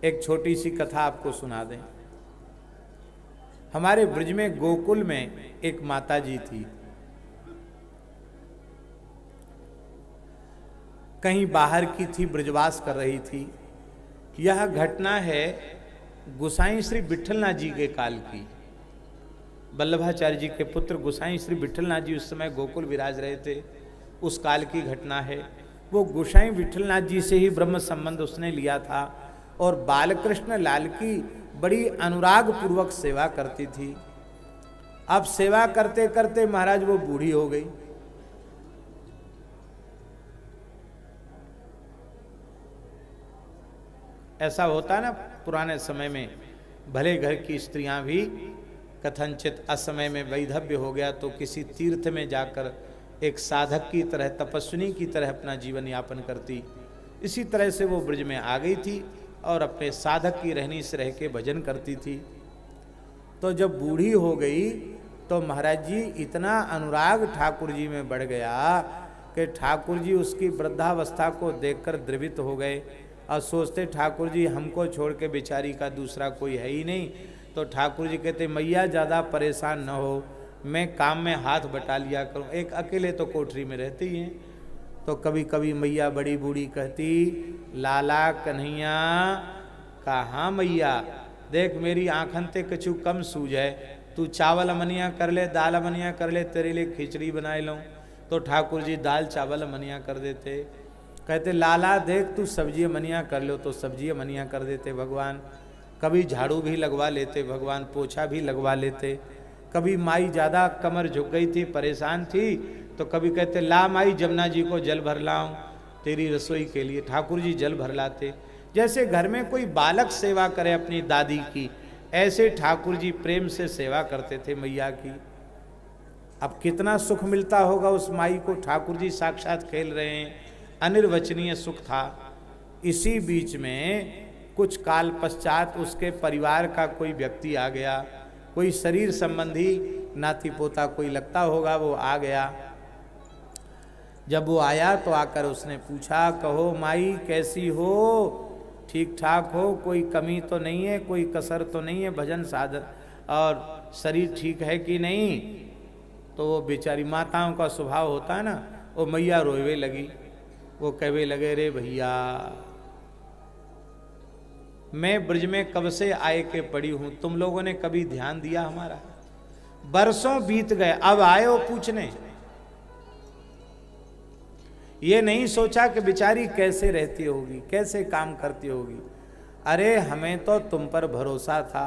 एक छोटी सी कथा आपको सुना दें। हमारे ब्रज में गोकुल में एक माता जी थी, कहीं बाहर की थी, ब्रजवास कर रही थी। यह घटना है गोसाई श्री विठलनाथ जी के काल की। वल्लभाचार्य जी के पुत्र गोसाई श्री विठलनाथ जी उस समय गोकुल विराज रहे थे, उस काल की घटना है। वो गोसाई विठलनाथ जी से ही ब्रह्म संबंध उसने लिया था और बालकृष्ण लाल की बड़ी अनुराग पूर्वक सेवा करती थी। अब सेवा करते करते महाराज वो बूढ़ी हो गई। ऐसा होता ना पुराने समय में, भले घर की स्त्रियां भी कथनचित असमय में वैधव्य हो गया तो किसी तीर्थ में जाकर एक साधक की तरह, तपस्विनी की तरह अपना जीवन यापन करती। इसी तरह से वो ब्रज में आ गई थी और अपने साधक की रहनी से रह के भजन करती थी। तो जब बूढ़ी हो गई तो महाराज जी इतना अनुराग ठाकुर जी में बढ़ गया कि ठाकुर जी उसकी वृद्धावस्था को देखकर द्रवित हो गए और सोचते ठाकुर जी हमको छोड़ के बेचारी का दूसरा कोई है ही नहीं। तो ठाकुर जी कहते मैया ज़्यादा परेशान न हो, मैं काम में हाथ बटा लिया करूं, एक अकेले तो कोठरी में रहती हैं। तो कभी कभी मैया बड़ी बूढ़ी कहती लाला कन्हैया कहाँ मैया, देख मेरी आँखन ते कछु कम सूझ है, तू चावल अमनिया कर ले, दाल अमनिया कर ले, तेरे लिए खिचड़ी बनाए लूँ। तो ठाकुर जी दाल चावल अमनिया कर देते। कहते लाला देख तू सब्जी अमनिया कर लो, तो सब्जी अमनिया कर देते भगवान। कभी झाड़ू भी लगवा लेते भगवान, पोछा भी लगवा लेते। कभी माई ज़्यादा कमर झुक गई थी, परेशान थी, तो कभी कहते ला माई जमुना जी को जल भर लाऊं तेरी रसोई के लिए। ठाकुर जी जल भर लाते। जैसे घर में कोई बालक सेवा करे अपनी दादी की, ऐसे ठाकुर जी प्रेम से सेवा करते थे मैया की। अब कितना सुख मिलता होगा उस माई को, ठाकुर जी साक्षात खेल रहे हैं, अनिर्वचनीय सुख था। इसी बीच में कुछ काल पश्चात उसके परिवार का कोई व्यक्ति आ गया, कोई शरीर संबंधी नाती पोता कोई लगता होगा, वो आ गया। जब वो आया तो आकर उसने पूछा कहो माई कैसी हो, ठीक ठाक हो, कोई कमी तो नहीं है, कोई कसर तो नहीं है, भजन साधन और शरीर ठीक है कि नहीं। तो वो बेचारी माताओं का स्वभाव होता है ना, वो मैया रोवे लगी। वो कहवे लगे रे भैया मैं ब्रज में कब से आए के पड़ी हूं, तुम लोगों ने कभी ध्यान दिया हमारा, बरसों बीत गए, अब आए हो पूछने। ये नहीं सोचा कि बेचारी कैसे रहती होगी, कैसे काम करती होगी। अरे हमें तो तुम पर भरोसा था,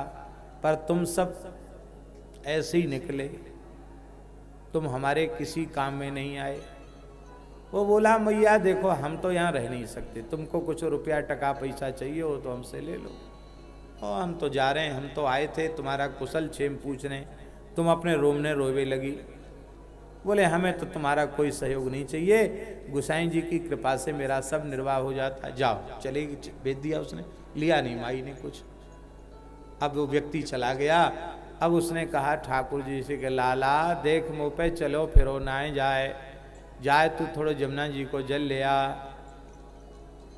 पर तुम सब ऐसे ही निकले, तुम हमारे किसी काम में नहीं आए। वो बोला मैया देखो हम तो यहाँ रह नहीं सकते, तुमको कुछ रुपया टका पैसा चाहिए हो तो हमसे ले लो, और हम तो जा रहे हैं, हम तो आए थे तुम्हारा कुशल क्षेम पूछने, तुम अपने रोमने रोवे लगी। बोले हमें तो तुम्हारा कोई सहयोग नहीं चाहिए, गोसाई जी की कृपा से मेरा सब निर्वाह हो जाता, जाओ। चलेगी, भेज दिया उसने, लिया नहीं माई ने कुछ। अब वो व्यक्ति चला गया। अब उसने कहा ठाकुर जी से कि लाला देख मुँह पे चलो फिरो ना जाए तू थोड़ो जमुना जी को जल ले आ।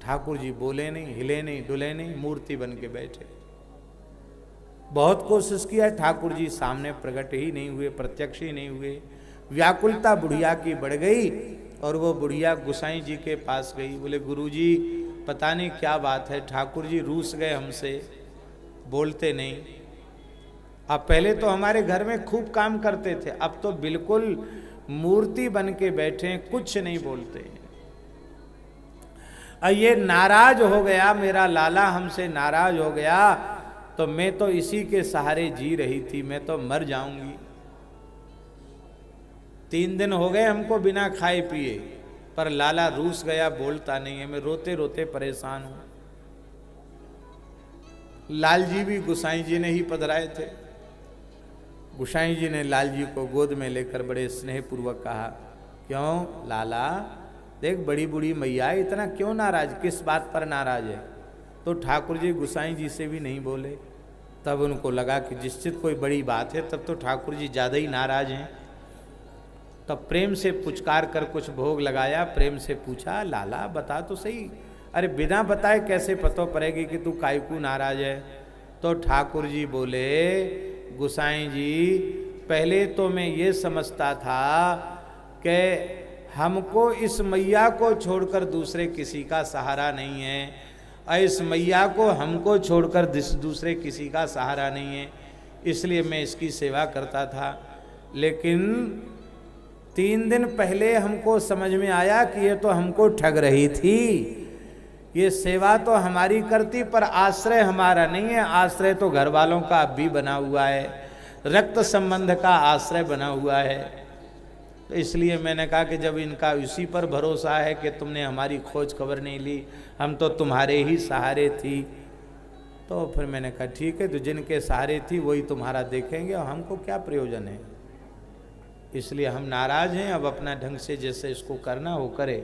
ठाकुर जी बोले नहीं, हिले नहीं, डुले नहीं, मूर्ति बन के बैठे। बहुत कोशिश किया, ठाकुर जी सामने प्रकट ही नहीं हुए, प्रत्यक्ष ही नहीं हुए। व्याकुलता बुढ़िया की बढ़ गई और वो बुढ़िया गोसाई जी के पास गई। बोले गुरुजी पता नहीं क्या बात है, ठाकुर जी रूस गए हमसे, बोलते नहीं। अब पहले तो हमारे घर में खूब काम करते थे, अब तो बिल्कुल मूर्ति बन के बैठे, कुछ नहीं बोलते। ये नाराज हो गया, मेरा लाला हमसे नाराज हो गया, तो मैं तो इसी के सहारे जी रही थी, मैं तो मर जाऊंगी। 3 दिन हो गए हमको बिना खाए पिए, पर लाला रूस गया, बोलता नहीं है, मैं रोते रोते परेशान हूं। लाल जी भी गोसाई जी ने ही पधराए थे। गोसाई जी ने लाल जी को गोद में लेकर बड़े स्नेहपूर्वक कहा क्यों लाला देख बड़ी बूढ़ी मैया इतना क्यों नाराज, किस बात पर नाराज है। तो ठाकुर जी गोसाई जी से भी नहीं बोले। तब उनको लगा कि निश्चित कोई बड़ी बात है, तब तो ठाकुर जी ज़्यादा ही नाराज हैं। तब प्रेम से पुचकार कर कुछ भोग लगाया, प्रेम से पूछा लाला बता तो सही अरे बिना बताए कैसे पतो पड़ेगी कि तू कायकू नाराज है? तो ठाकुर जी बोले, गुसाई जी पहले तो मैं ये समझता था कि हमको इस मैया को छोड़कर दूसरे किसी का सहारा नहीं है, और इस मैया को हमको छोड़कर दूसरे किसी का सहारा नहीं है, इसलिए मैं इसकी सेवा करता था। लेकिन 3 दिन पहले हमको समझ में आया कि ये तो हमको ठग रही थी। ये सेवा तो हमारी करती पर आश्रय हमारा नहीं है, आश्रय तो घर वालों का अब भी बना हुआ है, रक्त संबंध का आश्रय बना हुआ है। तो इसलिए मैंने कहा कि जब इनका उसी पर भरोसा है कि तुमने हमारी खोज खबर नहीं ली, हम तो तुम्हारे ही सहारे थी, तो फिर मैंने कहा ठीक है, तो जिनके सहारे थी वही तुम्हारा देखेंगे और हमको क्या प्रयोजन है। इसलिए हम नाराज हैं, अब अपना ढंग से जैसे इसको करना हो करे।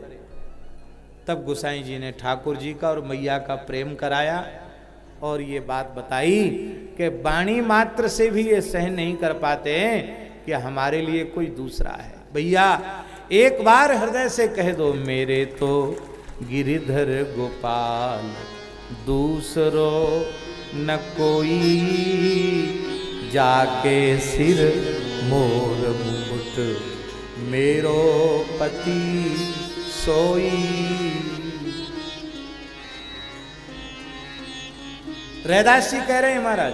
तब गोसाई जी ने ठाकुर जी का और मैया का प्रेम कराया और ये बात बताई कि वाणी मात्र से भी ये सहन नहीं कर पाते हैं कि हमारे लिए कोई दूसरा है। भैया एक बार हृदय से कह दो, मेरे तो गिरिधर गोपाल दूसरो न कोई, जाके सिर मोर मुकुट मेरो पति सोई। रैदास जी कह रहे हैं महाराज,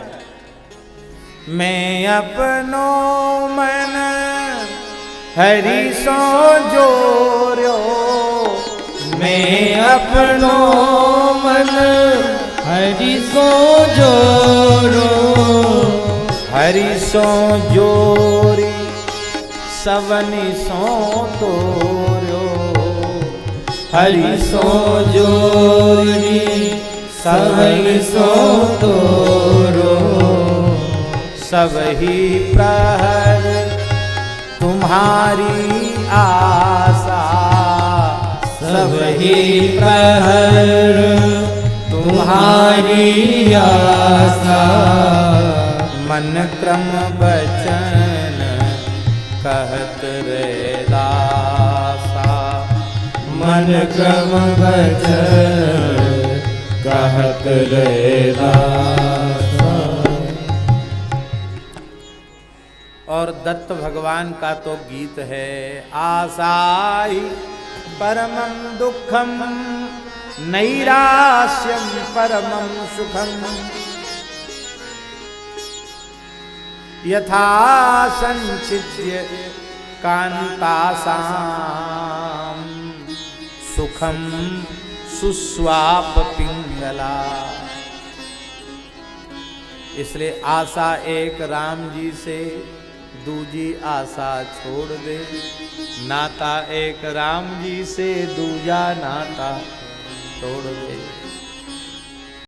मैं अपनो मन हरि सो जोर्यो, मैं अपनो मन हरि सो जोरो, हरि सो जोरी सवनि सो तोर्यो, हरि सो जोरी सवनि सो तोरो, सब ही प्रहर तुम्हारी आशा, सब ही प्रहर तुम्हारी आशा, मन क्रम बचन कहत रे दासा, मन क्रम बचन कहत रे दासा। और दत्त भगवान का तो गीत है, आशाई परमं दुखम नैराश्यम परमं सुखम, यथा संचित्य कांतासां सुखम सुस्वाप पिंगला। इसलिए आशा एक राम जी से, दूजी आशा छोड़ दे, नाता एक राम जी से, दूजा नाता छोड़ दे।